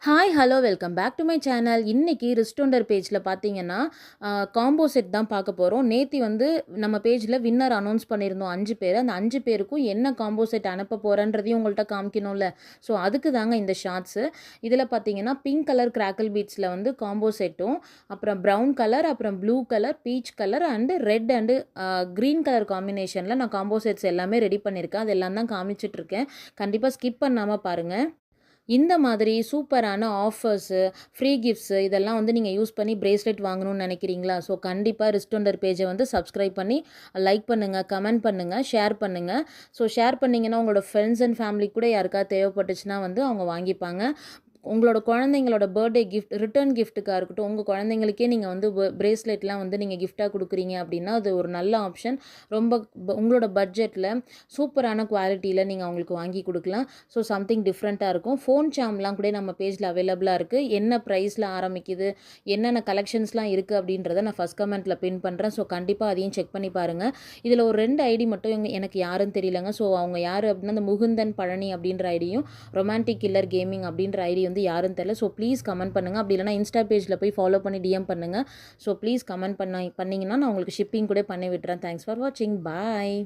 Hi hello welcome back to my channel. இன்றைக்கி ரிஸ்டோண்டர் பேஜில் பார்த்தீங்கன்னா காம்போ செட் தான் பார்க்க போகிறோம். நேத்தி வந்து நம்ம பேஜில் வின்னர் அனௌன்ஸ் பண்ணியிருந்தோம் 5 பேர். அந்த 5 பேருக்கும் என்ன காம்போ செட் அனுப்ப போகிறேன்றதையும் உங்கள்கிட்ட காமிக்கணும்ல. ஸோ அதுக்கு தாங்க இந்த ஷார்ட்ஸு. இதில் பார்த்தீங்கன்னா பிங்க் கலர் கிராக்கிள் பீட்ஸில் வந்து காம்போ செட்டும், அப்புறம் ப்ரௌன் கலர், அப்புறம் blue colour, peach colour and red and green colour காம்பினேஷனில் நான் காம்போ செட்ஸ் எல்லாமே ரெடி பண்ணியிருக்கேன். அது எல்லாம் தான் காமிச்சிட்ருக்கேன். கண்டிப்பாக ஸ்கிப் பண்ணாமல் பாருங்கள். இந்த மாதிரி சூப்பரான ஆஃபர்ஸு, ஃப்ரீ கிஃப்ட்ஸு இதெல்லாம் வந்து நீங்கள் யூஸ் பண்ணி பிரேஸ்லெட் வாங்கணும்னு நினைக்கிறீங்களா? ஸோ கண்டிப்பாக ரிஸ்டோண்டர் பேஜை வந்து சப்ஸ்கிரைப் பண்ணி லைக் பண்ணுங்கள், கமெண்ட் பண்ணுங்கள், ஷேர் பண்ணுங்கள். ஸோ ஷேர் பண்ணிங்கன்னா உங்களோட ஃப்ரெண்ட்ஸ் அண்ட் ஃபேமிலி கூட யாருக்காவது தேவைப்பட்டுச்சுன்னா வந்து அவங்க வாங்கிப்பாங்க. உங்களோட குழந்தைங்களோட பர்த்டே கிஃப்ட், ரிட்டர்ன் கிஃப்ட்டுக்காக இருக்கட்டும், உங்கள் குழந்தைங்களுக்கே நீங்கள் வந்து பிரேஸ்லெட்லாம் வந்து நீங்கள் கிஃப்ட்டாக கொடுக்குறீங்க அப்படின்னா அது ஒரு நல்ல ஆப்ஷன். ரொம்ப உங்களோட பட்ஜெட்டில் சூப்பரான குவாலிட்டியில் நீங்கள் அவங்களுக்கு வாங்கி கொடுக்கலாம். ஸோ சம்திங் டிஃப்ரெண்ட்டாக இருக்கும். ஃபோன் சாம்லாம் கூட நம்ம பேஜில் அவைலபிளாக இருக்குது. என்ன ப்ரைஸில் ஆரம்பிக்குது, என்னென்ன கலெக்ஷன்ஸ்லாம் இருக்குது அப்படின்றத நான் ஃபஸ்ட் கமெண்ட்டில் பின் பண்ணுறேன். ஸோ கண்டிப்பாக அதையும் செக் பண்ணி பாருங்கள். இதில் ஒரு 2 ஐடி மட்டும் எனக்கு யாருன்னு தெரியலங்க. ஸோ அவங்க யார் அப்படின்னா அந்த முகுந்தன் பழனி அப்படின்ற ஐடியும், ரொமான்டிக் கில்லர் கேமிங் அப்படின்ற ஐடி வந்து யாருன்னு தெரியல. ஸோ ப்ளீஸ் கமெண்ட் பண்ணுங்கள். அப்படி இல்லைனா இன்ஸ்டா பேஜில் போய் ஃபாலோ பண்ணி டிஎம் பண்ணுங்கள். ஸோ ப்ளீஸ் கமெண்ட் பண்ணிங்கன்னா நான் உங்களுக்கு ஷிப்பிங் கூட பண்ணி விட்டுறேன். தேங்க்ஸ் ஃபார் வாட்சிங். பாய்.